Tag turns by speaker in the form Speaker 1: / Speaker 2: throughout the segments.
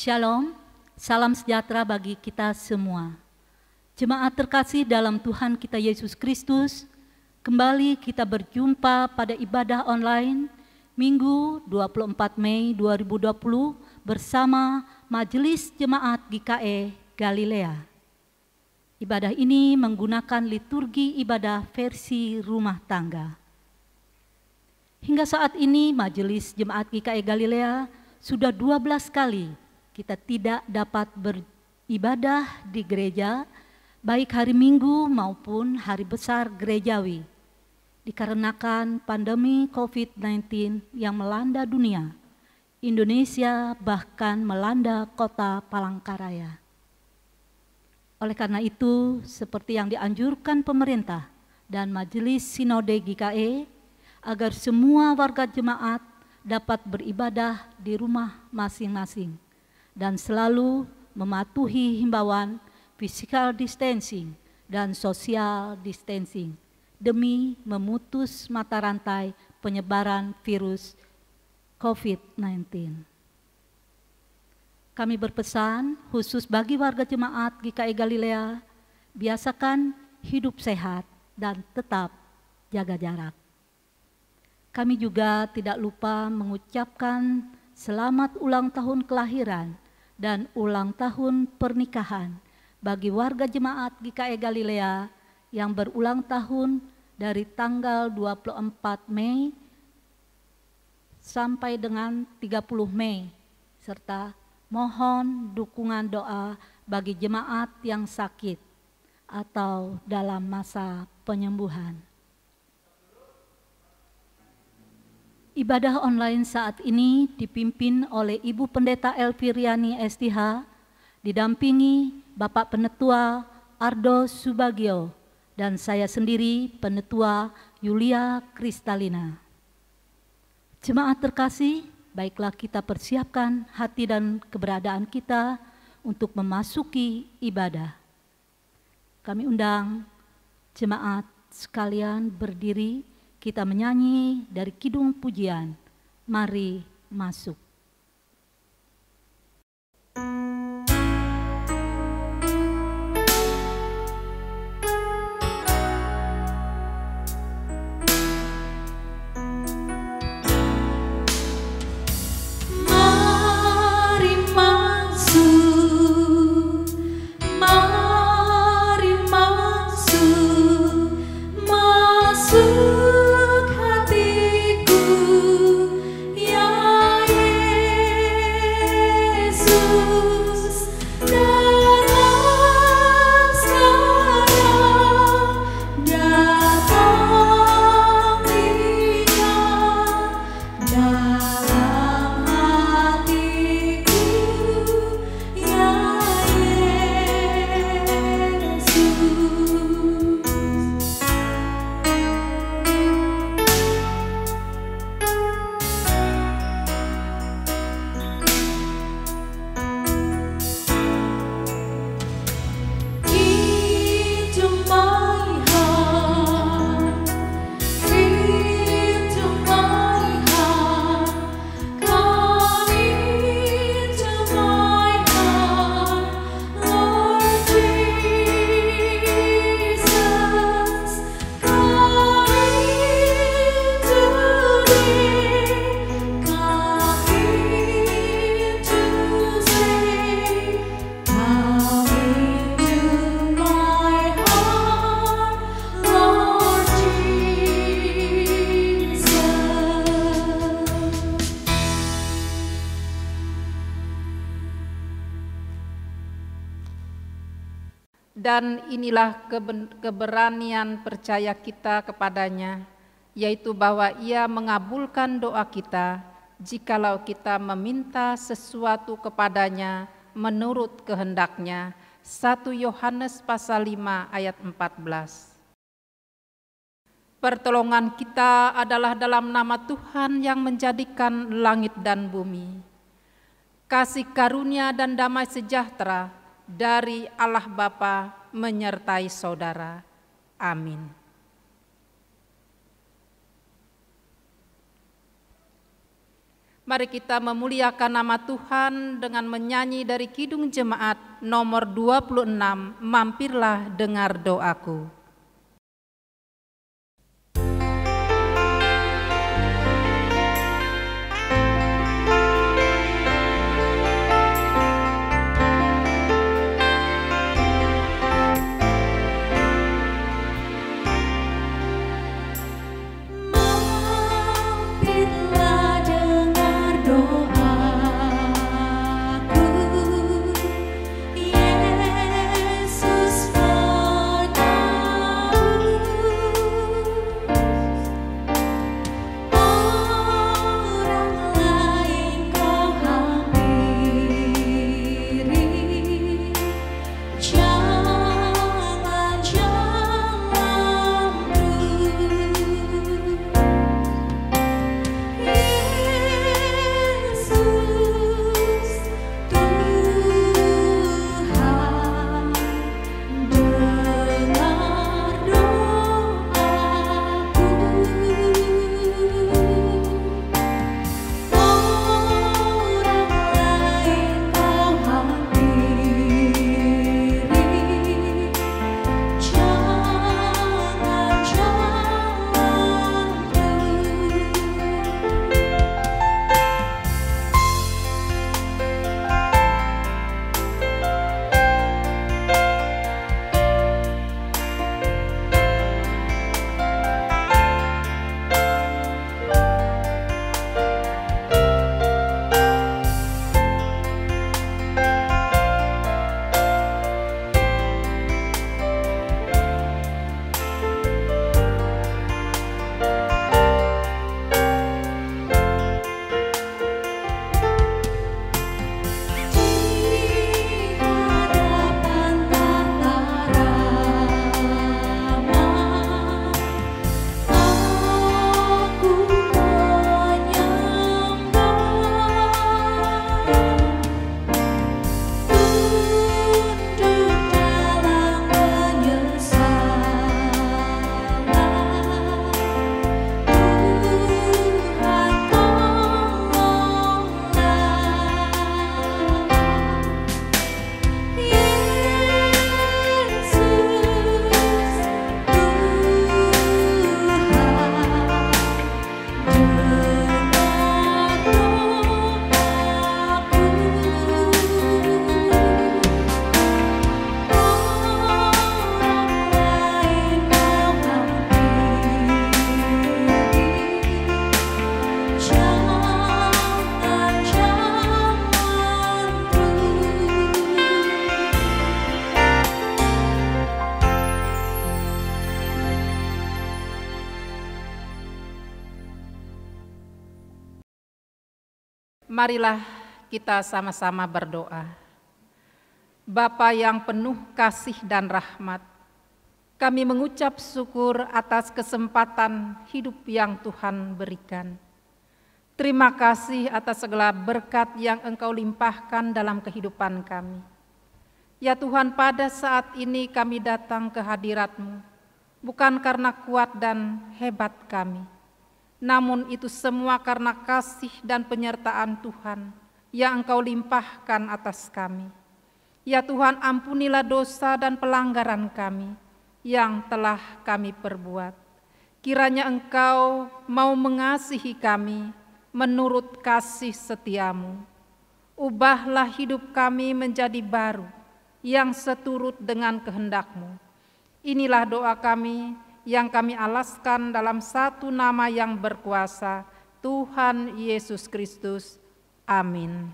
Speaker 1: Shalom, salam sejahtera bagi kita semua. Jemaat terkasih dalam Tuhan kita Yesus Kristus, kembali kita berjumpa pada ibadah online Minggu 24 Mei 2020 bersama Majelis Jemaat GKE Galilea. Ibadah ini menggunakan liturgi ibadah versi rumah tangga. Hingga saat ini Majelis Jemaat GKE Galilea sudah 12 kali kita tidak dapat beribadah di gereja, baik hari Minggu maupun hari besar gerejawi, dikarenakan pandemi COVID-19 yang melanda dunia, Indonesia bahkan melanda kota Palangkaraya. Oleh karena itu, seperti yang dianjurkan pemerintah dan Majelis Sinode GKE, agar semua warga jemaat dapat beribadah di rumah masing-masing dan selalu mematuhi himbauan physical distancing dan social distancing demi memutus mata rantai penyebaran virus COVID-19. Kami berpesan khusus bagi warga jemaat GKE Galilea, biasakan hidup sehat dan tetap jaga jarak. Kami juga tidak lupa mengucapkan selamat ulang tahun kelahiran dan ulang tahun pernikahan bagi warga jemaat GKE Galilea yang berulang tahun dari tanggal 24 Mei sampai dengan 30 Mei, serta mohon dukungan doa bagi jemaat yang sakit atau dalam masa penyembuhan. Ibadah online saat ini dipimpin oleh Ibu Pendeta Elviriani STH, didampingi Bapak Penetua Ardo Subagio, dan saya sendiri Penetua Yulia Kristalina. Jemaat terkasih, baiklah kita persiapkan hati dan keberadaan kita untuk memasuki ibadah. Kami undang jemaat sekalian berdiri, kita menyanyi dari Kidung Pujian, Mari Masuk.
Speaker 2: Dan inilah keberanian percaya kita kepadanya, yaitu bahwa Ia mengabulkan doa kita jikalau kita meminta sesuatu kepadanya menurut kehendak-Nya. 1 Yohanes pasal 5 ayat 14. Pertolongan kita adalah dalam nama Tuhan yang menjadikan langit dan bumi. Kasih karunia dan damai sejahtera dari Allah Bapa menyertai saudara. Amin. Mari kita memuliakan nama Tuhan dengan menyanyi dari Kidung Jemaat nomor 26, Mampirlah Dengar Doaku. Marilah kita sama-sama berdoa. Bapa yang penuh kasih dan rahmat, kami mengucap syukur atas kesempatan hidup yang Tuhan berikan. Terima kasih atas segala berkat yang Engkau limpahkan dalam kehidupan kami. Ya Tuhan, pada saat ini kami datang ke hadirat-Mu, bukan karena kuat dan hebat kami, namun itu semua karena kasih dan penyertaan Tuhan yang Engkau limpahkan atas kami. Ya Tuhan, ampunilah dosa dan pelanggaran kami yang telah kami perbuat. Kiranya Engkau mau mengasihi kami menurut kasih setia-Mu. Ubahlah hidup kami menjadi baru yang seturut dengan kehendak-Mu. Inilah doa kami yang kami alaskan dalam satu nama yang berkuasa, Tuhan Yesus Kristus. Amin.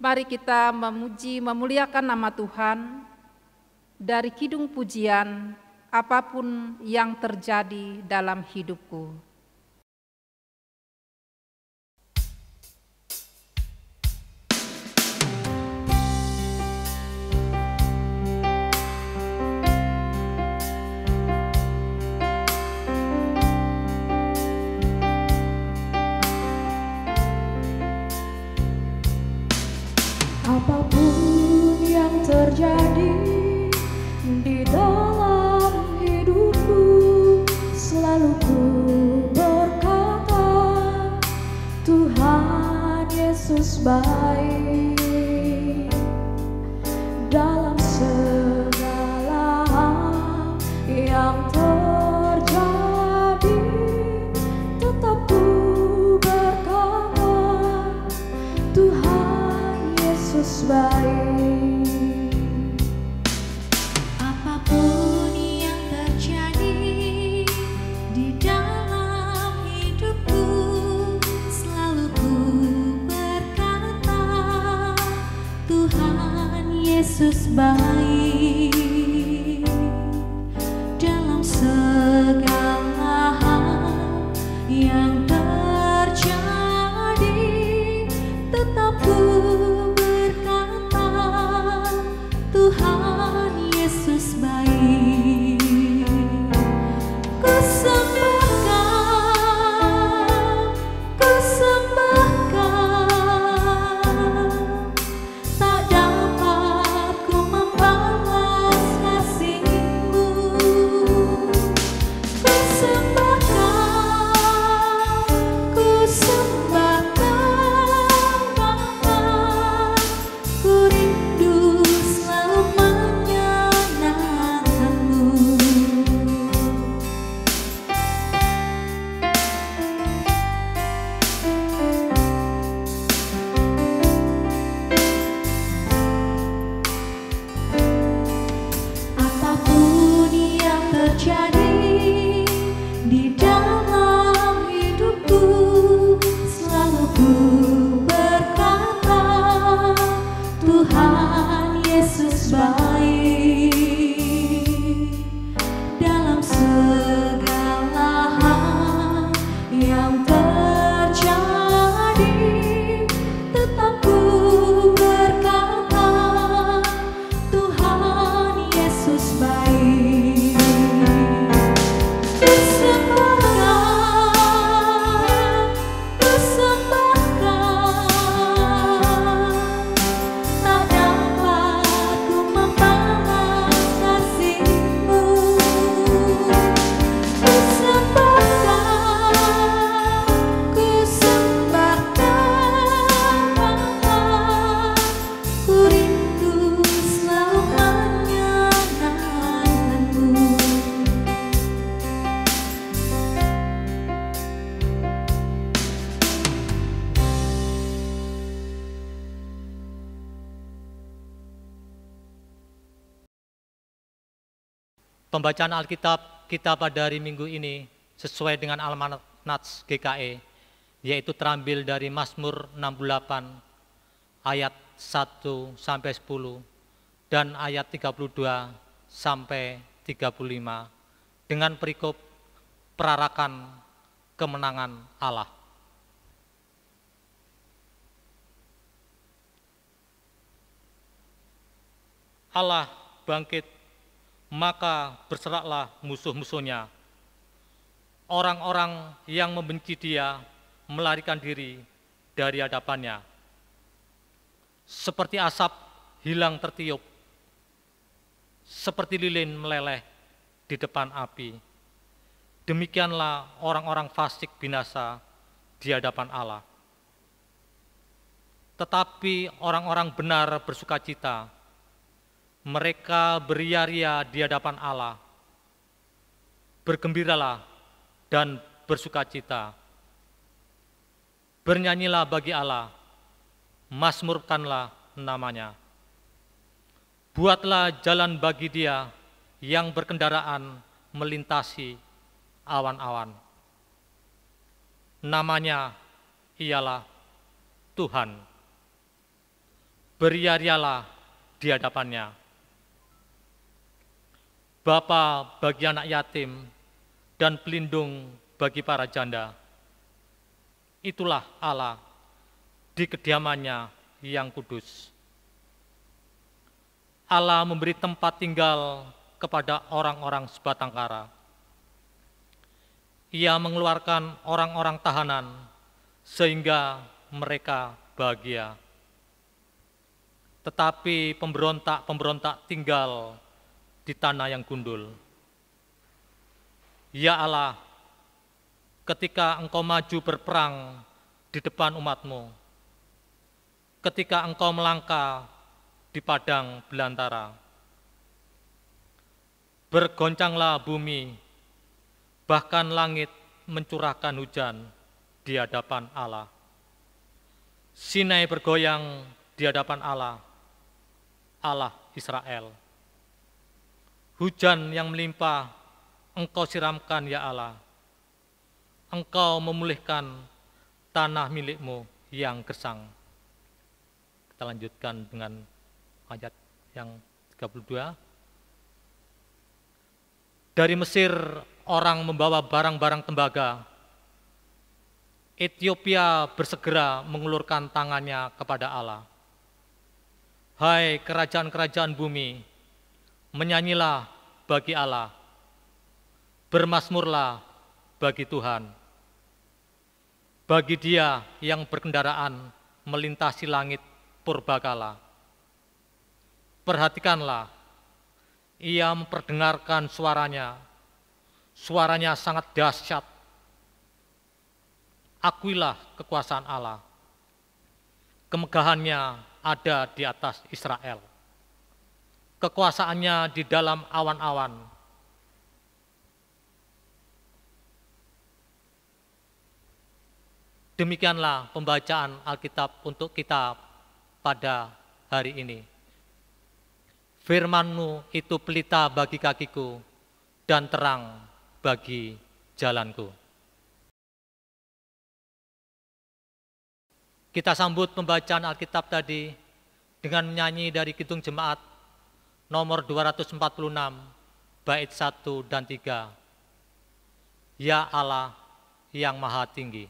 Speaker 2: Mari kita memuji, memuliakan nama Tuhan dari kidung pujian, apapun yang terjadi dalam hidupku.
Speaker 3: Apapun yang terjadi di dalam hidupku, selalu ku baik dalam segala hal yang terjadi. Tetap ku berkata, Tuhan Yesus baik.
Speaker 4: Apapun yang terjadi di dalam hidupku, selalu ku berkata, Tuhan Yesus baik. Dalam segala hal yang terjadi, tetap ku berkata, Tuhan Yesus baik. Ku sembahkan, tak dapat ku membalas kasih-Mu. Ku sembahkan Bapa, ku rindu selalu menyenangkan-Mu. Apapun yang terjadi di dalam hidupku, selalu ku berkata, Tuhan Yesus baik. Dalam segala hal yang terjadi, tetap ku berkata, Tuhan Yesus baik. Ku sembahkan, tak dapat ku membalas kasih-Mu. Ku sembahkan Bapa, ku rindu selalu menyenangkan-Mu.
Speaker 5: Pembacaan Alkitab kita pada hari Minggu ini sesuai dengan Almanat Nats GKE, yaitu terambil dari Mazmur 68 ayat 1 sampai 10 dan ayat 32 sampai 35 dengan perikop perarakan kemenangan Allah. Allah bangkit, maka berseraklah musuh-musuhnya. Orang-orang yang membenci Dia melarikan diri dari hadapannya. Seperti asap hilang tertiup, seperti lilin meleleh di depan api. Demikianlah orang-orang fasik binasa di hadapan Allah. Tetapi orang-orang benar bersukacita, mereka beria-ria di hadapan Allah. Bergembiralah dan bersukacita. Bernyanyilah bagi Allah, mazmurkanlah namanya. Buatlah jalan bagi Dia yang berkendaraan melintasi awan-awan. Namanya ialah Tuhan. Beria-rialah di hadapannya. Bapa bagi anak yatim dan pelindung bagi para janda. Itulah Allah di kediamannya yang kudus. Allah memberi tempat tinggal kepada orang-orang sebatang kara. Ia mengeluarkan orang-orang tahanan sehingga mereka bahagia. Tetapi pemberontak-pemberontak tinggal di tanah yang gundul. Ya Allah, ketika Engkau maju berperang di depan umat-Mu, ketika engkau melangkah di padang belantara. Bergoncanglah bumi, bahkan langit mencurahkan hujan di hadapan Allah. Sinai bergoyang di hadapan Allah, Allah Israel. Hujan yang melimpah engkau siramkan ya Allah. Engkau memulihkan tanah milikmu yang gersang. Kita lanjutkan dengan ayat yang 32. Dari Mesir orang membawa barang-barang tembaga. Ethiopia bersegera mengulurkan tangannya kepada Allah. Hai kerajaan-kerajaan bumi, menyanyilah bagi Allah, bermazmurlah bagi Tuhan. Bagi Dia yang berkendaraan melintasi langit purbakala. Perhatikanlah, Ia memperdengarkan suaranya. Suaranya sangat dahsyat. Akuilah kekuasaan Allah. Kemegahannya ada di atas Israel. Kekuasaannya di dalam awan-awan. Demikianlah pembacaan Alkitab untuk kita pada hari ini. Firman-Mu itu pelita bagi kakiku dan terang bagi jalanku. Kita sambut pembacaan Alkitab tadi dengan menyanyi dari Kidung Jemaat nomor 246, bait 1 dan 3. Ya Allah yang Maha Tinggi.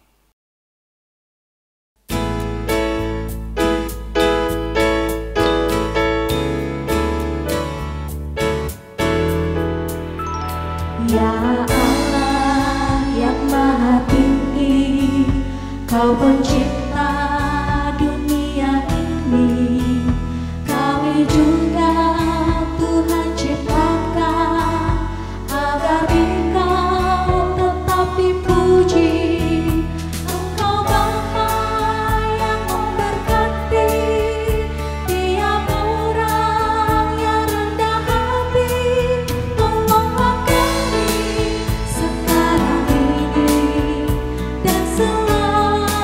Speaker 4: Ya Allah yang Maha Tinggi, Kau pencipta dunia ini. Kami juga Tuhan ciptakan agar Engkau tetap dipuji. Engkau Bapa yang memberkati tiap orang yang rendah hati. Tolonglah kami sekarang ini dan selamanya.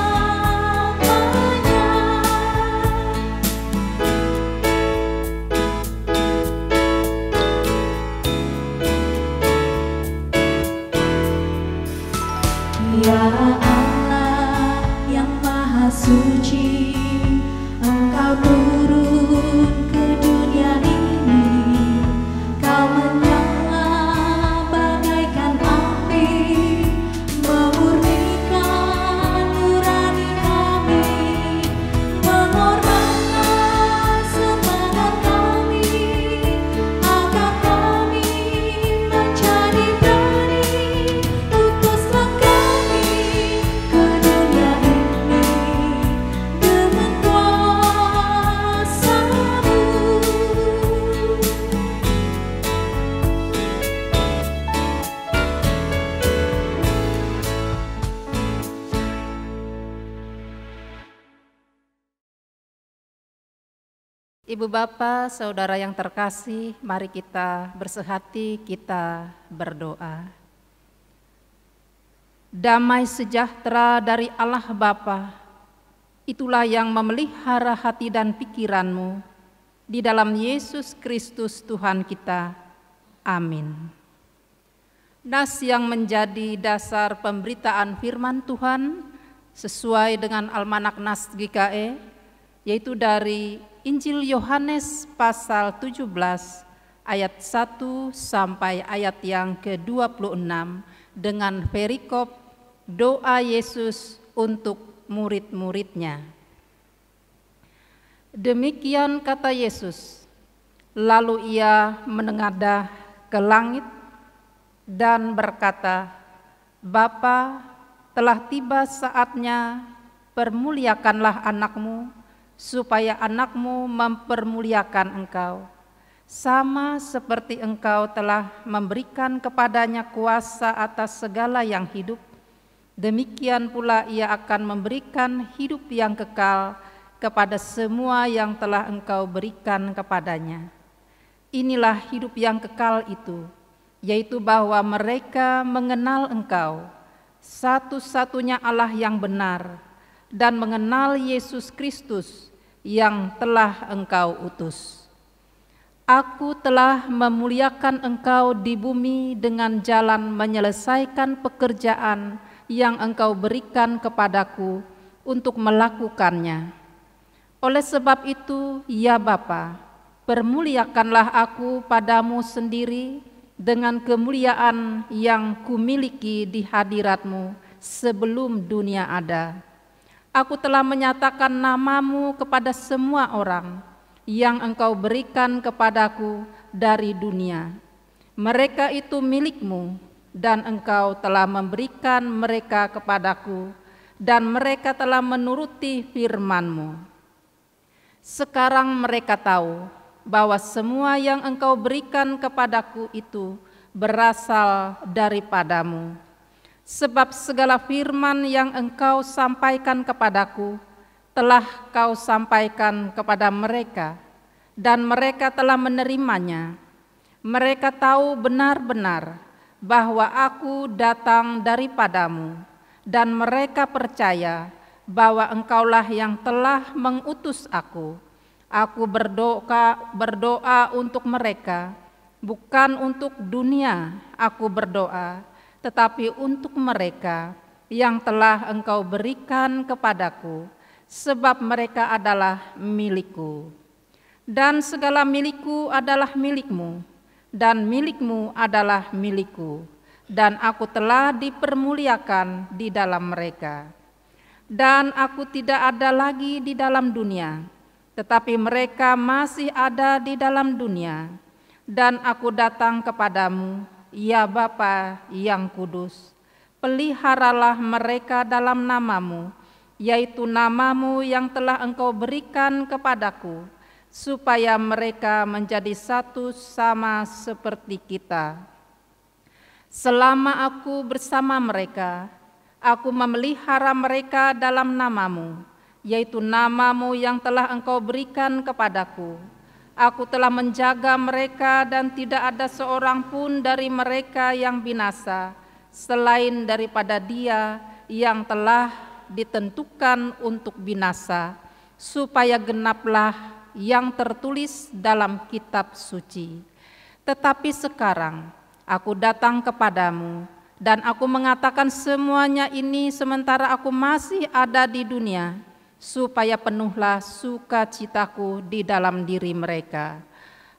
Speaker 4: Ya Allah yang Maha Suci, Engkau turun ke dunia ini. Kau menyala bagaikan api, memurnikan nurani kami. Mengorbankan semangat kami, agar kami menjadi berani. Utuslah kami ke dunia ini dengan kuasa-Mu.
Speaker 2: Ibu Bapa, Saudara yang terkasih, mari kita bersehati, kita berdoa. Damai sejahtera dari Allah Bapa, itulah yang memelihara hati dan pikiranmu, di dalam Yesus Kristus Tuhan kita. Amin. Nas yang menjadi dasar pemberitaan firman Tuhan sesuai dengan Almanak Nas GKE, yaitu dari Injil Yohanes pasal 17 ayat 1 sampai ayat yang ke-26 dengan perikop doa Yesus untuk murid-muridnya. Demikian kata Yesus, lalu Ia menengadah ke langit dan berkata, Bapa, telah tiba saatnya, permuliakanlah anakmu, supaya anakmu mempermuliakan engkau, sama seperti engkau telah memberikan kepadanya kuasa atas segala yang hidup, demikian pula Ia akan memberikan hidup yang kekal kepada semua yang telah Engkau berikan kepadanya. Inilah hidup yang kekal itu, yaitu bahwa mereka mengenal Engkau, satu-satunya Allah yang benar, dan mengenal Yesus Kristus yang telah Engkau utus. Aku telah memuliakan Engkau di bumi dengan jalan menyelesaikan pekerjaan yang Engkau berikan kepadaku untuk melakukannya. Oleh sebab itu, ya Bapa, permuliakanlah aku padamu sendiri dengan kemuliaan yang kumiliki di hadirat-Mu sebelum dunia ada. Aku telah menyatakan namamu kepada semua orang yang Engkau berikan kepadaku dari dunia. Mereka itu milik-Mu, dan Engkau telah memberikan mereka kepadaku, dan mereka telah menuruti firman-Mu. Sekarang mereka tahu bahwa semua yang Engkau berikan kepadaku itu berasal daripada-Mu. Sebab segala firman yang Engkau sampaikan kepadaku telah Kau sampaikan kepada mereka, dan mereka telah menerimanya. Mereka tahu benar-benar bahwa aku datang daripada-Mu, dan mereka percaya bahwa Engkaulah yang telah mengutus aku. Aku berdoa untuk mereka, bukan untuk dunia aku berdoa, tetapi untuk mereka yang telah Engkau berikan kepadaku, sebab mereka adalah milik-Ku. Dan segala milik-Ku adalah milik-Mu, dan milik-Mu adalah milik-Ku, dan aku telah dipermuliakan di dalam mereka. Dan aku tidak ada lagi di dalam dunia, tetapi mereka masih ada di dalam dunia. Dan aku datang kepadamu, ya Bapa yang kudus, peliharalah mereka dalam namamu, yaitu namamu yang telah Engkau berikan kepadaku, supaya mereka menjadi satu sama seperti kita. Selama aku bersama mereka, aku memelihara mereka dalam namamu, yaitu namamu yang telah Engkau berikan kepadaku. Aku telah menjaga mereka dan tidak ada seorang pun dari mereka yang binasa, selain daripada dia yang telah ditentukan untuk binasa, supaya genaplah yang tertulis dalam kitab suci. Tetapi sekarang aku datang kepadamu, dan aku mengatakan semuanya ini sementara aku masih ada di dunia, supaya penuhlah sukacitaku di dalam diri mereka.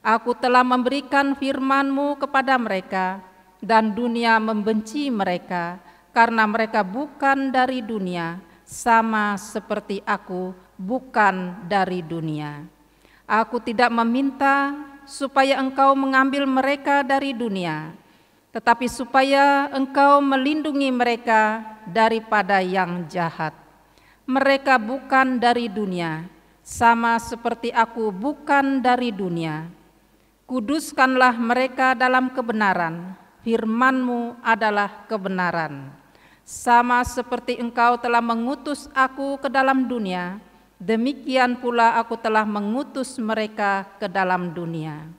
Speaker 2: Aku telah memberikan firman-Mu kepada mereka, dan dunia membenci mereka, karena mereka bukan dari dunia, sama seperti aku bukan dari dunia. Aku tidak meminta supaya Engkau mengambil mereka dari dunia, tetapi supaya Engkau melindungi mereka daripada yang jahat. Mereka bukan dari dunia, sama seperti aku bukan dari dunia. Kuduskanlah mereka dalam kebenaran, firman-Mu adalah kebenaran. Sama seperti Engkau telah mengutus aku ke dalam dunia, demikian pula aku telah mengutus mereka ke dalam dunia.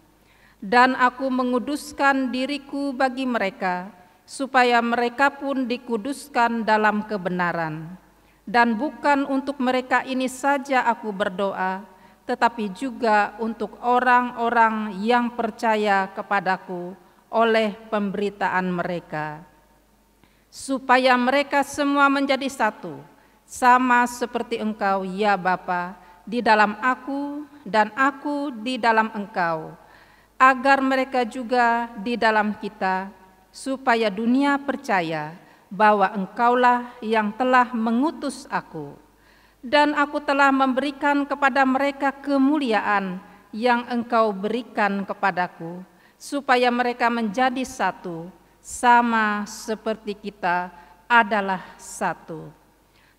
Speaker 2: Dan aku menguduskan diriku bagi mereka, supaya mereka pun dikuduskan dalam kebenaran. Dan bukan untuk mereka ini saja aku berdoa, tetapi juga untuk orang-orang yang percaya kepadaku oleh pemberitaan mereka, supaya mereka semua menjadi satu, sama seperti Engkau, ya Bapa, di dalam aku dan aku di dalam Engkau, agar mereka juga di dalam kita, supaya dunia percaya bahwa Engkaulah yang telah mengutus aku. Dan aku telah memberikan kepada mereka kemuliaan yang Engkau berikan kepadaku, supaya mereka menjadi satu, sama seperti kita adalah satu.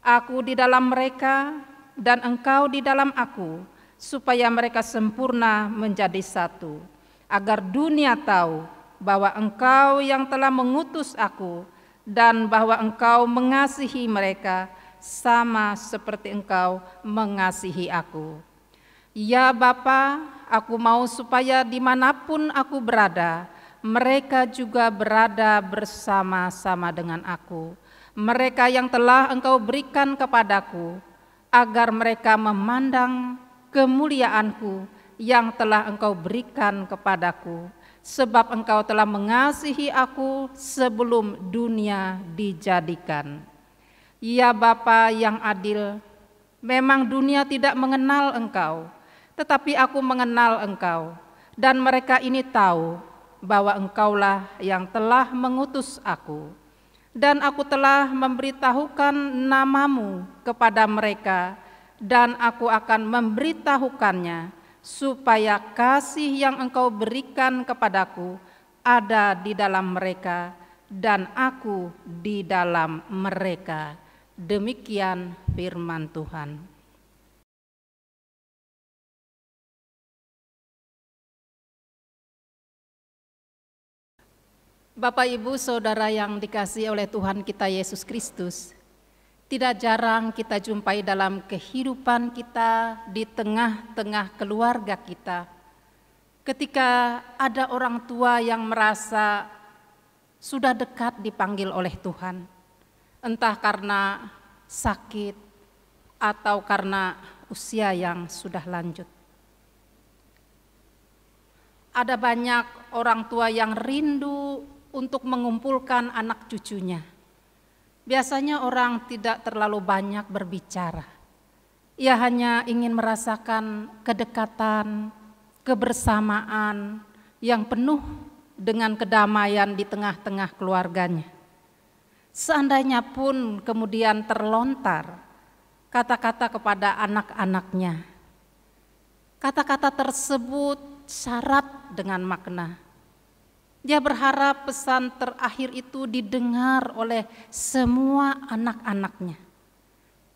Speaker 2: Aku di dalam mereka dan Engkau di dalam aku, supaya mereka sempurna menjadi satu, agar dunia tahu bahwa Engkau yang telah mengutus aku, dan bahwa Engkau mengasihi mereka sama seperti Engkau mengasihi aku. Ya Bapa, aku mau supaya dimanapun aku berada, mereka juga berada bersama-sama dengan aku. Mereka yang telah Engkau berikan kepadaku, agar mereka memandang kemuliaanku yang telah Engkau berikan kepadaku, sebab Engkau telah mengasihi aku sebelum dunia dijadikan. Ya Bapa yang adil, memang dunia tidak mengenal Engkau, tetapi aku mengenal Engkau, dan mereka ini tahu bahwa Engkaulah yang telah mengutus aku. Dan aku telah memberitahukan namamu kepada mereka, dan aku akan memberitahukannya, supaya kasih yang Engkau berikan kepadaku ada di dalam mereka, dan aku di dalam mereka. Demikian firman Tuhan. Bapak, Ibu, Saudara yang dikasihi oleh Tuhan kita Yesus Kristus, tidak jarang kita jumpai dalam kehidupan kita, di tengah-tengah keluarga kita, ketika ada orang tua yang merasa sudah dekat dipanggil oleh Tuhan, entah karena sakit atau karena usia yang sudah lanjut. Ada banyak orang tua yang rindu untuk mengumpulkan anak cucunya. Biasanya orang tidak terlalu banyak berbicara. Ia hanya ingin merasakan kedekatan, kebersamaan yang penuh dengan kedamaian di tengah-tengah keluarganya. Seandainya pun kemudian terlontar kata-kata kepada anak-anaknya, kata-kata tersebut syarat dengan makna. Dia berharap pesan terakhir itu didengar oleh semua anak-anaknya.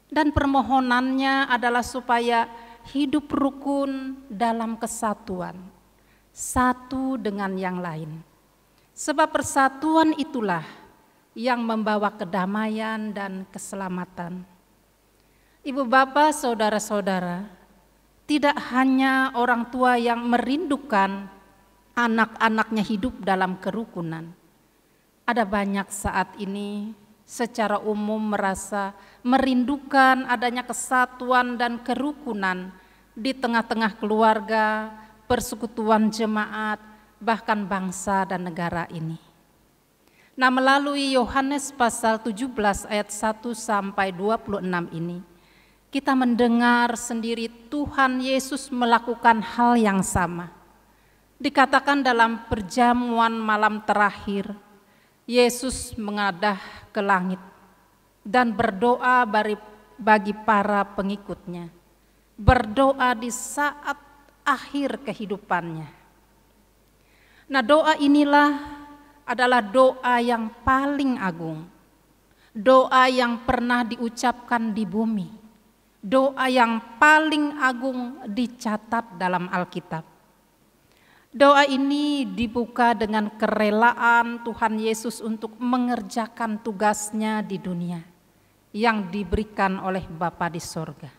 Speaker 2: Dan permohonannya adalah supaya hidup rukun dalam kesatuan, satu dengan yang lain. Sebab persatuan itulah yang membawa kedamaian dan keselamatan. Ibu, bapak, saudara-saudara, tidak hanya orang tua yang merindukan anak-anaknya hidup dalam kerukunan. Ada banyak saat ini secara umum merasa merindukan adanya kesatuan dan kerukunan di tengah-tengah keluarga, persekutuan jemaat, bahkan bangsa dan negara ini. Nah, melalui Yohanes pasal 17 ayat 1 sampai 26 ini, kita mendengar sendiri Tuhan Yesus melakukan hal yang sama. Dikatakan dalam perjamuan malam terakhir, Yesus mengadah ke langit dan berdoa bagi para pengikutnya. Berdoa di saat akhir kehidupannya. Nah, doa inilah adalah doa yang paling agung. Doa yang pernah diucapkan di bumi. Doa yang paling agung dicatat dalam Alkitab. Doa ini dibuka dengan kerelaan Tuhan Yesus untuk mengerjakan tugasnya di dunia yang diberikan oleh Bapa di sorga.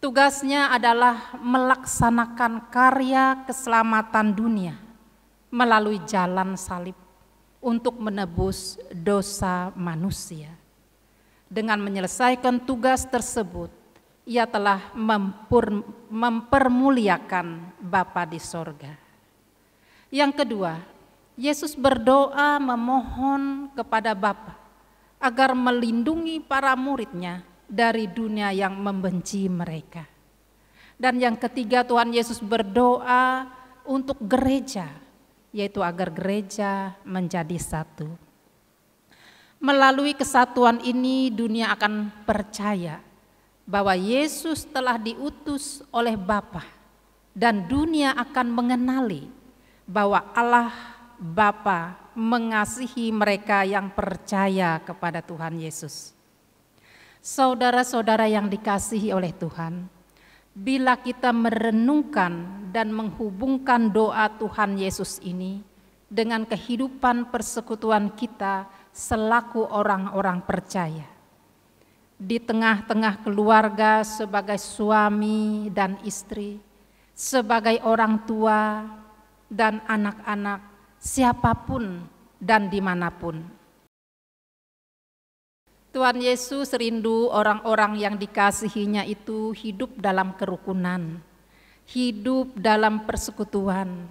Speaker 2: Tugasnya adalah melaksanakan karya keselamatan dunia melalui jalan salib untuk menebus dosa manusia. Dengan menyelesaikan tugas tersebut, Ia telah mempermuliakan Bapa di sorga. Yang kedua, Yesus berdoa memohon kepada Bapa agar melindungi para murid-Nya dari dunia yang membenci mereka. Dan yang ketiga, Tuhan Yesus berdoa untuk gereja, yaitu agar gereja menjadi satu. Melalui kesatuan ini dunia akan percaya bahwa Yesus telah diutus oleh Bapa, dan dunia akan mengenali bahwa Allah Bapa mengasihi mereka yang percaya kepada Tuhan Yesus. Saudara-saudara yang dikasihi oleh Tuhan, bila kita merenungkan dan menghubungkan doa Tuhan Yesus ini dengan kehidupan persekutuan kita selaku orang-orang percaya, di tengah-tengah keluarga sebagai suami dan istri, sebagai orang tua dan anak-anak, siapapun dan dimanapun. Tuhan Yesus rindu orang-orang yang dikasihinya itu hidup dalam kerukunan, hidup dalam persekutuan,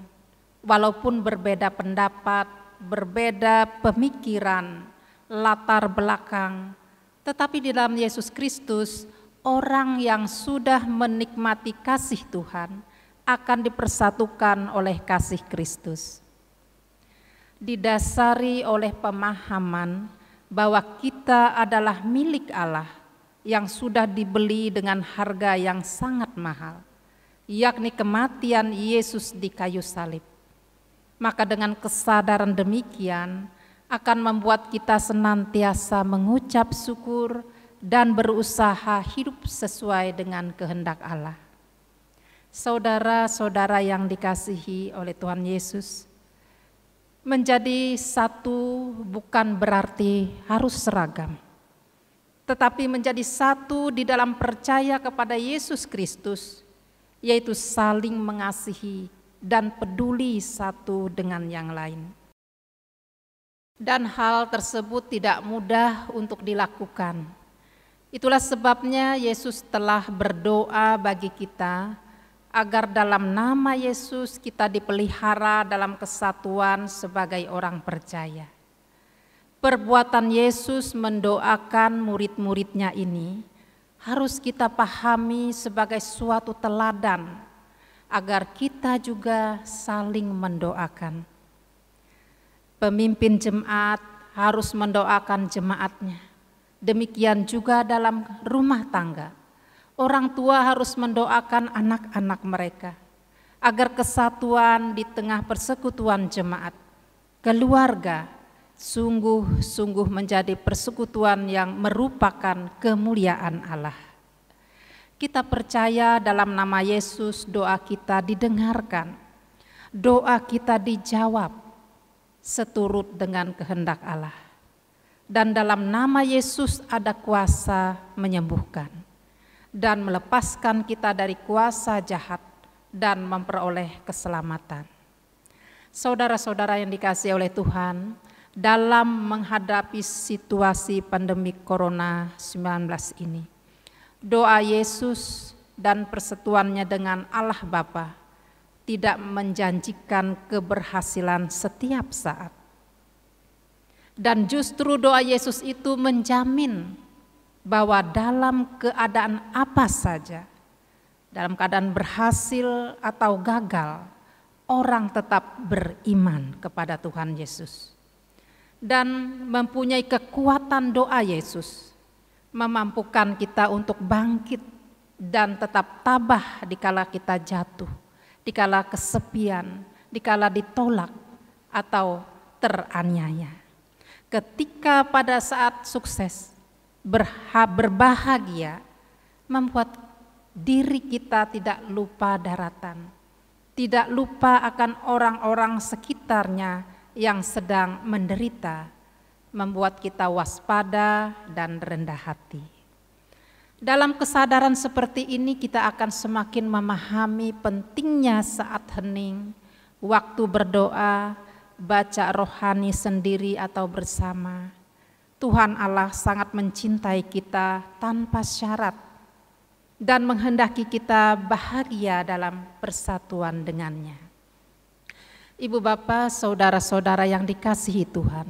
Speaker 2: walaupun berbeda pendapat, berbeda pemikiran, latar belakang, tetapi di dalam Yesus Kristus, orang yang sudah menikmati kasih Tuhan akan dipersatukan oleh kasih Kristus. Didasari oleh pemahaman bahwa kita adalah milik Allah yang sudah dibeli dengan harga yang sangat mahal, yakni kematian Yesus di kayu salib. Maka dengan kesadaran demikian akan membuat kita senantiasa mengucap syukur dan berusaha hidup sesuai dengan kehendak Allah. Saudara-saudara yang dikasihi oleh Tuhan Yesus, menjadi satu bukan berarti harus seragam, tetapi menjadi satu di dalam percaya kepada Yesus Kristus, yaitu saling mengasihi dan peduli satu dengan yang lain. Dan hal tersebut tidak mudah untuk dilakukan. Itulah sebabnya Yesus telah berdoa bagi kita agar dalam nama Yesus kita dipelihara dalam kesatuan sebagai orang percaya. Perbuatan Yesus mendoakan murid-muridnya ini harus kita pahami sebagai suatu teladan agar kita juga saling mendoakan. Pemimpin jemaat harus mendoakan jemaatnya. Demikian juga dalam rumah tangga. Orang tua harus mendoakan anak-anak mereka agar kesatuan di tengah persekutuan jemaat, keluarga, sungguh-sungguh menjadi persekutuan yang merupakan kemuliaan Allah. Kita percaya dalam nama Yesus doa kita didengarkan, doa kita dijawab seturut dengan kehendak Allah. Dan dalam nama Yesus ada kuasa menyembuhkan dan melepaskan kita dari kuasa jahat dan memperoleh keselamatan. Saudara-saudara yang dikasihi oleh Tuhan, dalam menghadapi situasi pandemi Corona-19 ini, doa Yesus dan persekutuannya dengan Allah Bapa tidak menjanjikan keberhasilan setiap saat. Dan justru doa Yesus itu menjamin bahwa dalam keadaan apa saja, dalam keadaan berhasil atau gagal, orang tetap beriman kepada Tuhan Yesus. Dan mempunyai kekuatan doa Yesus, memampukan kita untuk bangkit dan tetap tabah dikala kita jatuh, dikala kesepian, dikala ditolak atau teraniaya. Ketika pada saat sukses, berbahagia, membuat diri kita tidak lupa daratan, tidak lupa akan orang-orang sekitarnya yang sedang menderita, membuat kita waspada dan rendah hati. Dalam kesadaran seperti ini kita akan semakin memahami pentingnya saat hening, waktu berdoa, baca rohani sendiri atau bersama. Tuhan Allah sangat mencintai kita tanpa syarat dan menghendaki kita bahagia dalam persatuan dengannya. Ibu bapak, saudara-saudara yang dikasihi Tuhan,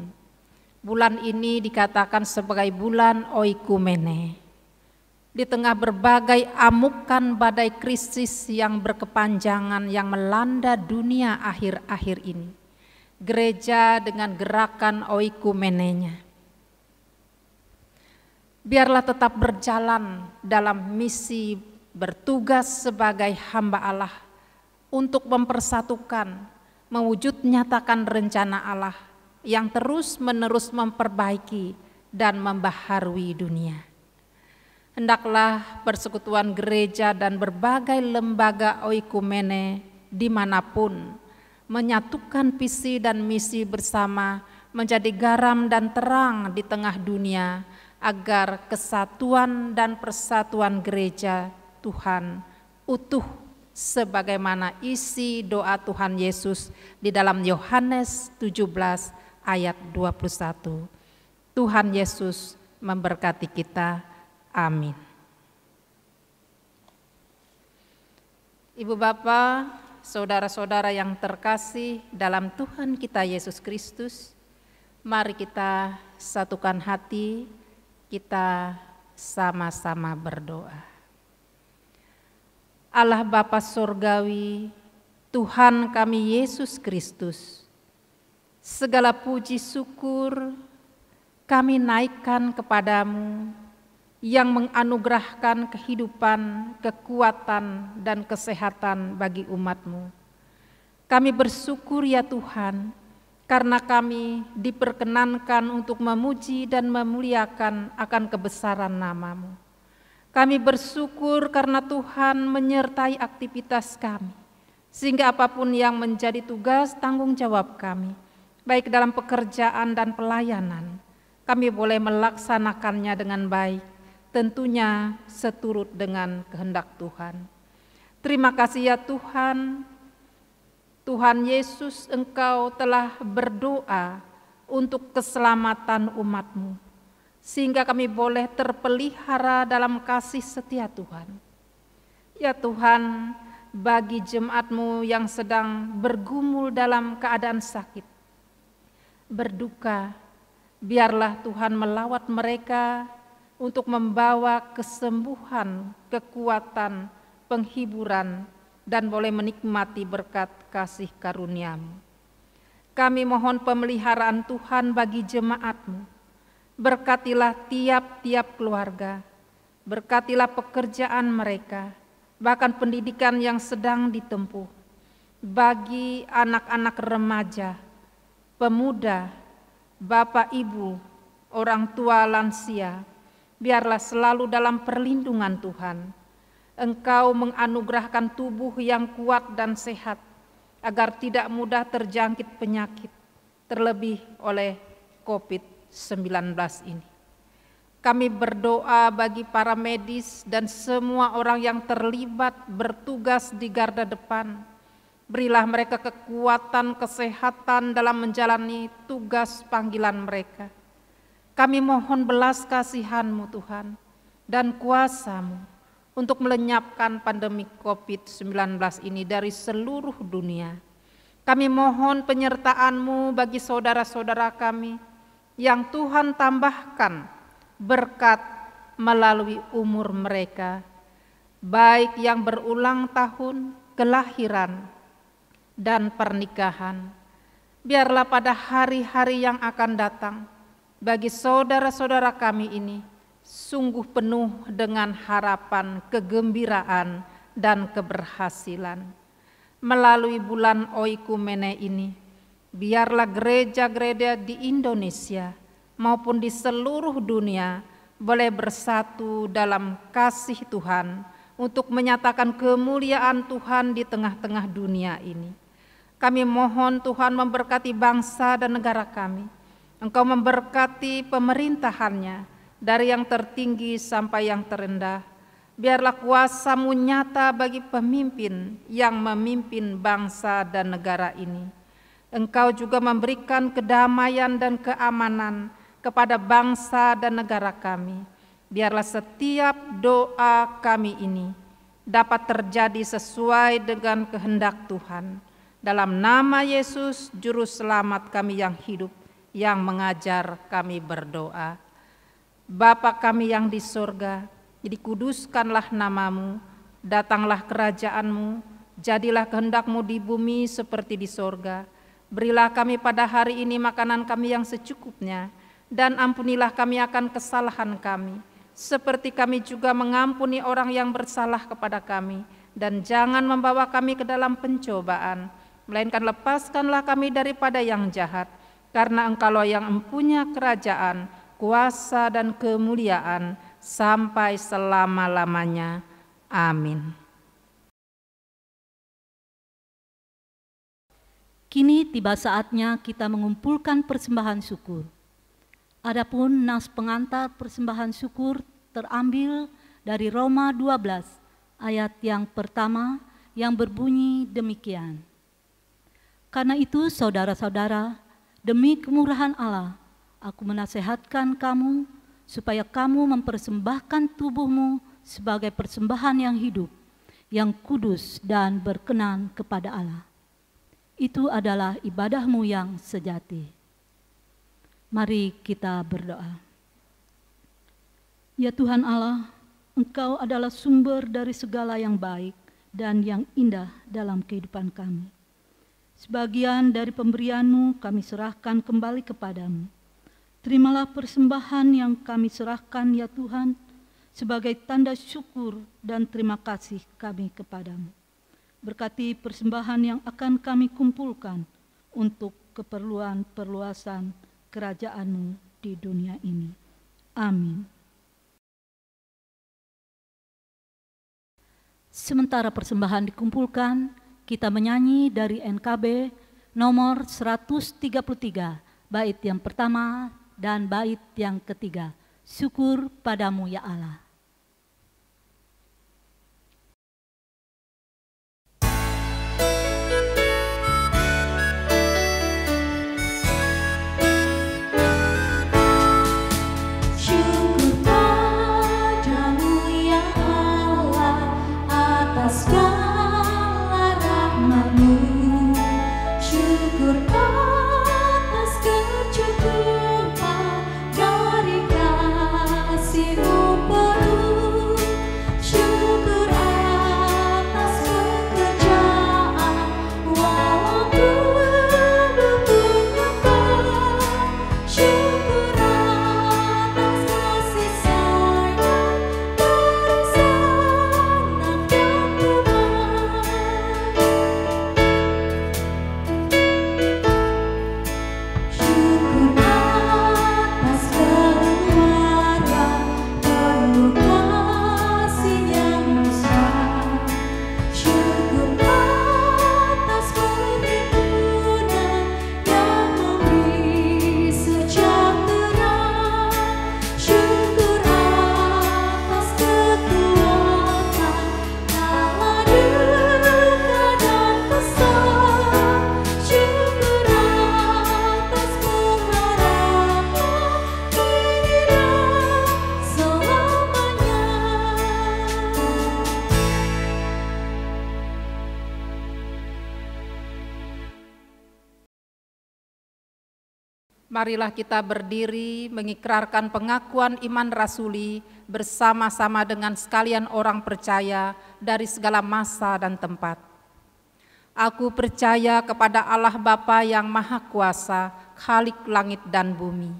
Speaker 2: bulan ini dikatakan sebagai bulan oikumene. Di tengah berbagai amukan badai krisis yang berkepanjangan yang melanda dunia akhir-akhir ini, gereja dengan gerakan oikumenenya biarlah tetap berjalan dalam misi bertugas sebagai hamba Allah untuk mempersatukan, mewujud nyatakan rencana Allah yang terus-menerus memperbaiki dan membaharui dunia. Hendaklah persekutuan gereja dan berbagai lembaga oikumene dimanapun menyatukan visi dan misi bersama menjadi garam dan terang di tengah dunia agar kesatuan dan persatuan gereja Tuhan utuh sebagaimana isi doa Tuhan Yesus di dalam Yohanes 17 ayat 21. Tuhan Yesus memberkati kita. Amin. Ibu Bapa, saudara-saudara yang terkasih dalam Tuhan kita Yesus Kristus, mari kita satukan hati, kita sama-sama berdoa. Allah Bapa Surgawi, Tuhan kami Yesus Kristus, segala puji syukur kami naikkan kepadamu yang menganugerahkan kehidupan, kekuatan, dan kesehatan bagi umat-Mu. Kami bersyukur ya Tuhan, karena kami diperkenankan untuk memuji dan memuliakan akan kebesaran nama-Mu. Kami bersyukur karena Tuhan menyertai aktivitas kami, sehingga apapun yang menjadi tugas tanggung jawab kami, baik dalam pekerjaan dan pelayanan, kami boleh melaksanakannya dengan baik, tentunya seturut dengan kehendak Tuhan. Terima kasih ya Tuhan, Tuhan Yesus, Engkau telah berdoa untuk keselamatan umat-Mu, sehingga kami boleh terpelihara dalam kasih setia Tuhan. Ya Tuhan, bagi jemaat-Mu yang sedang bergumul dalam keadaan sakit, berduka, biarlah Tuhan melawat mereka untuk membawa kesembuhan, kekuatan, penghiburan, dan boleh menikmati berkat kasih karunia-Mu. Kami mohon pemeliharaan Tuhan bagi jemaat-Mu. Berkatilah tiap-tiap keluarga, berkatilah pekerjaan mereka, bahkan pendidikan yang sedang ditempuh. Bagi anak-anak remaja, pemuda, bapak ibu, orang tua lansia, biarlah selalu dalam perlindungan Tuhan. Engkau menganugerahkan tubuh yang kuat dan sehat, agar tidak mudah terjangkit penyakit, terlebih oleh COVID-19 ini. Kami berdoa bagi para medis dan semua orang yang terlibat bertugas di garda depan. Berilah mereka kekuatan, kesehatan dalam menjalani tugas panggilan mereka. Kami mohon belas kasihan-Mu Tuhan dan kuasa-Mu untuk melenyapkan pandemi COVID-19 ini dari seluruh dunia. Kami mohon penyertaan-Mu bagi saudara-saudara kami yang Tuhan tambahkan berkat melalui umur mereka, baik yang berulang tahun, kelahiran, dan pernikahan. Biarlah pada hari-hari yang akan datang, bagi saudara-saudara kami ini sungguh penuh dengan harapan, kegembiraan, dan keberhasilan. Melalui bulan Oikumene ini, biarlah gereja-gereja di Indonesia maupun di seluruh dunia boleh bersatu dalam kasih Tuhan untuk menyatakan kemuliaan Tuhan di tengah-tengah dunia ini. Kami mohon Tuhan memberkati bangsa dan negara kami. Engkau memberkati pemerintahannya dari yang tertinggi sampai yang terendah. Biarlah kuasa-Mu nyata bagi pemimpin yang memimpin bangsa dan negara ini. Engkau juga memberikan kedamaian dan keamanan kepada bangsa dan negara kami. Biarlah setiap doa kami ini dapat terjadi sesuai dengan kehendak Tuhan. Dalam nama Yesus, Juru Selamat kami yang hidup, yang mengajar kami berdoa. Bapa kami yang di surga, dikuduskanlah nama-Mu, datanglah kerajaan-Mu, jadilah kehendak-Mu di bumi seperti di surga. Berilah kami pada hari ini makanan kami yang secukupnya, dan ampunilah kami akan kesalahan kami, seperti kami juga mengampuni orang yang bersalah kepada kami. Dan jangan membawa kami ke dalam pencobaan, melainkan lepaskanlah kami daripada yang jahat, karena Engkaulah yang mempunyai kerajaan, kuasa, dan kemuliaan sampai selama-lamanya. Amin.
Speaker 1: Kini tiba saatnya kita mengumpulkan persembahan syukur. Adapun nas pengantar persembahan syukur terambil dari Roma 12 ayat yang pertama yang berbunyi demikian. Karena itu saudara-saudara, demi kemurahan Allah, aku menasehatkan kamu supaya kamu mempersembahkan tubuhmu sebagai persembahan yang hidup, yang kudus dan berkenan kepada Allah. Itu adalah ibadahmu yang sejati. Mari kita berdoa. Ya Tuhan Allah, Engkau adalah sumber dari segala yang baik dan yang indah dalam kehidupan kami. Sebagian dari pemberian-Mu kami serahkan kembali kepadamu. Terimalah persembahan yang kami serahkan ya Tuhan, sebagai tanda syukur dan terima kasih kami kepadamu. Berkati persembahan yang akan kami kumpulkan untuk keperluan perluasan kerajaan-Mu di dunia ini. Amin. Sementara persembahan dikumpulkan, kita menyanyi dari NKB nomor 133, bait yang pertama dan bait yang ketiga. Syukur padamu ya Allah.
Speaker 2: Marilah kita berdiri mengikrarkan pengakuan iman rasuli bersama-sama dengan sekalian orang percaya dari segala masa dan tempat. Aku percaya kepada Allah Bapa yang Maha Kuasa, Khalik langit dan bumi,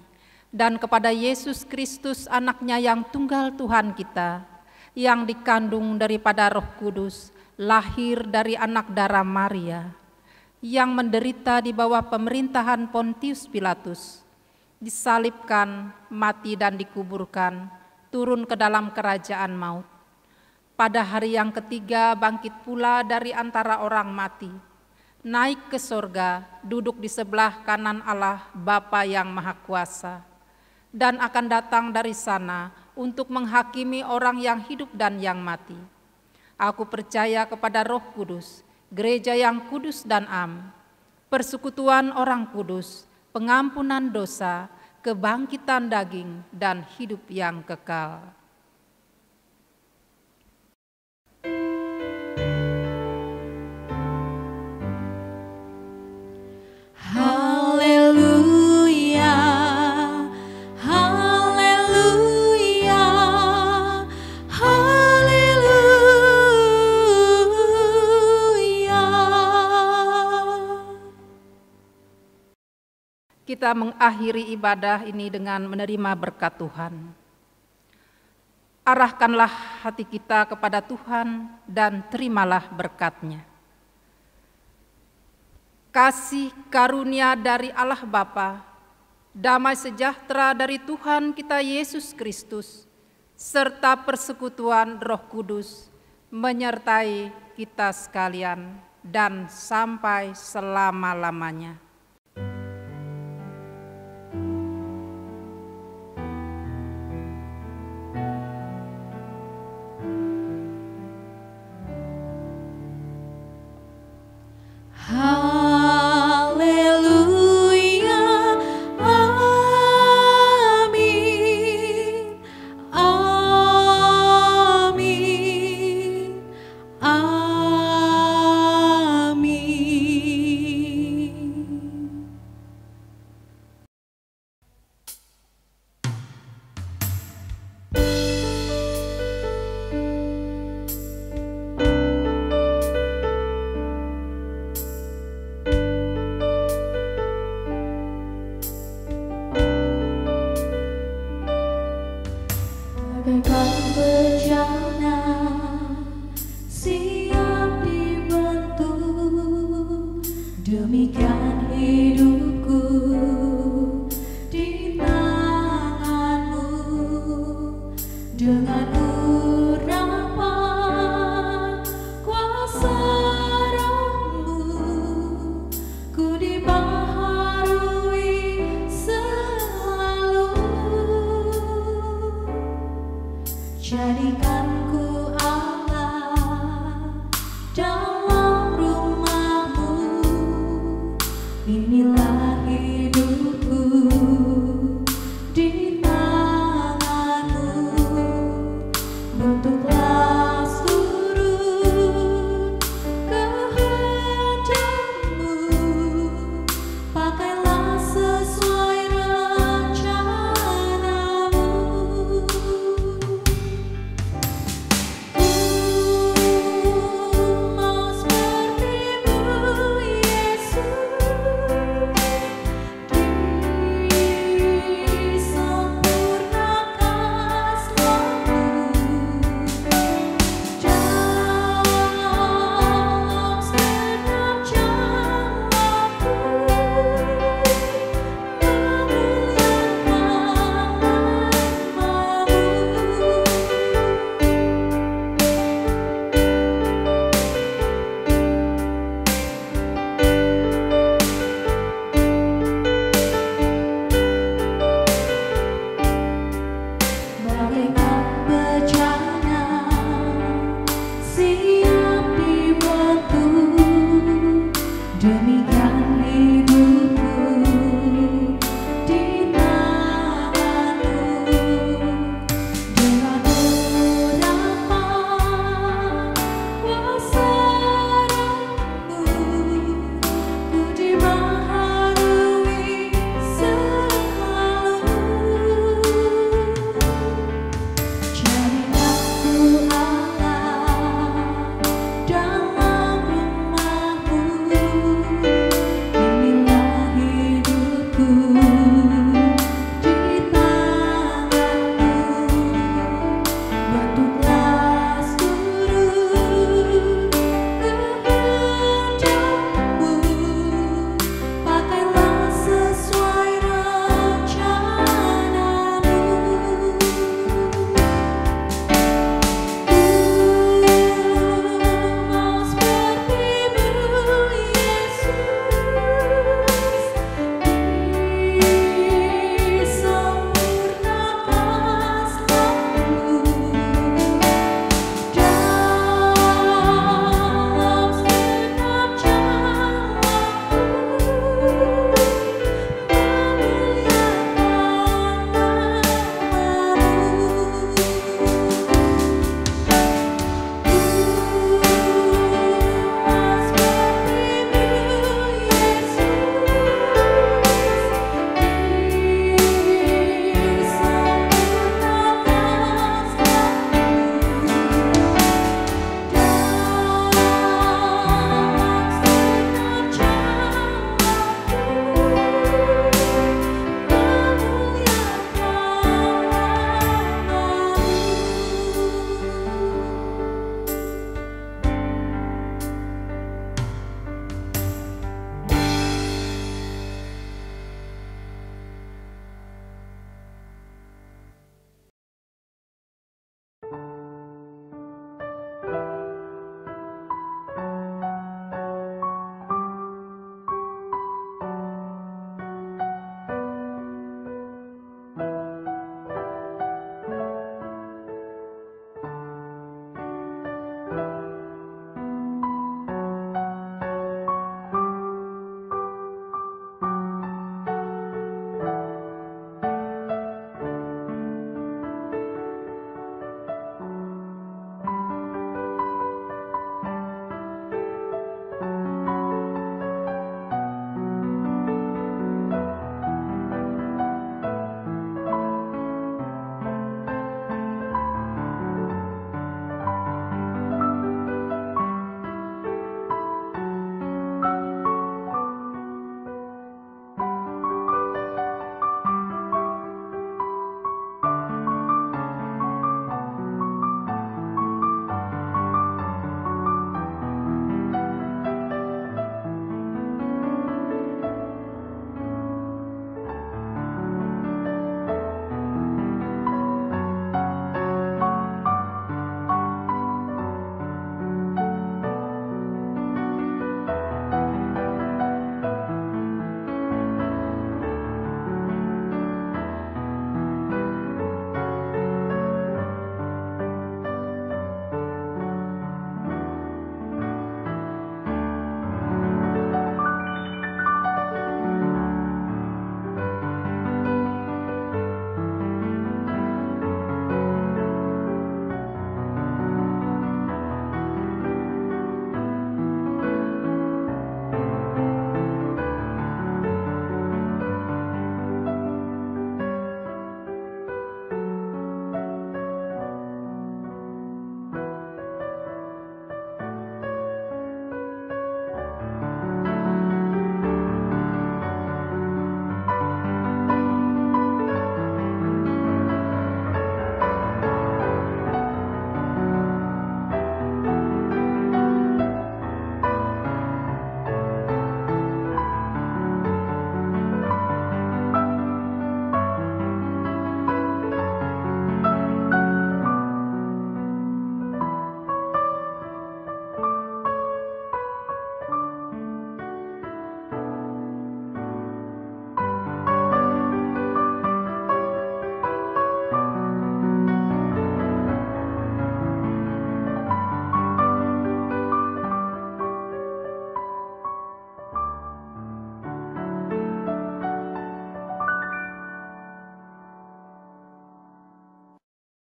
Speaker 2: dan kepada Yesus Kristus anaknya yang tunggal Tuhan kita, yang dikandung daripada Roh Kudus, lahir dari anak darah Maria, yang menderita di bawah pemerintahan Pontius Pilatus, disalibkan, mati dan dikuburkan, turun ke dalam kerajaan maut. Pada hari yang ketiga bangkit pula dari antara orang mati, naik ke sorga, duduk di sebelah kanan Allah Bapa yang Maha Kuasa, dan akan datang dari sana untuk menghakimi orang yang hidup dan yang mati. Aku percaya kepada Roh Kudus, gereja yang kudus dan am, persekutuan orang kudus, pengampunan dosa, kebangkitan daging, dan hidup yang kekal.
Speaker 4: Haleluya, haleluya, haleluya.
Speaker 2: Kita mengakhiri ibadah ini dengan menerima berkat Tuhan. Arahkanlah hati kita kepada Tuhan dan terimalah berkat-Nya. Kasih karunia dari Allah Bapa, damai sejahtera dari Tuhan kita Yesus Kristus, serta persekutuan Roh Kudus menyertai kita sekalian dan sampai selama-lamanya.
Speaker 3: jadikan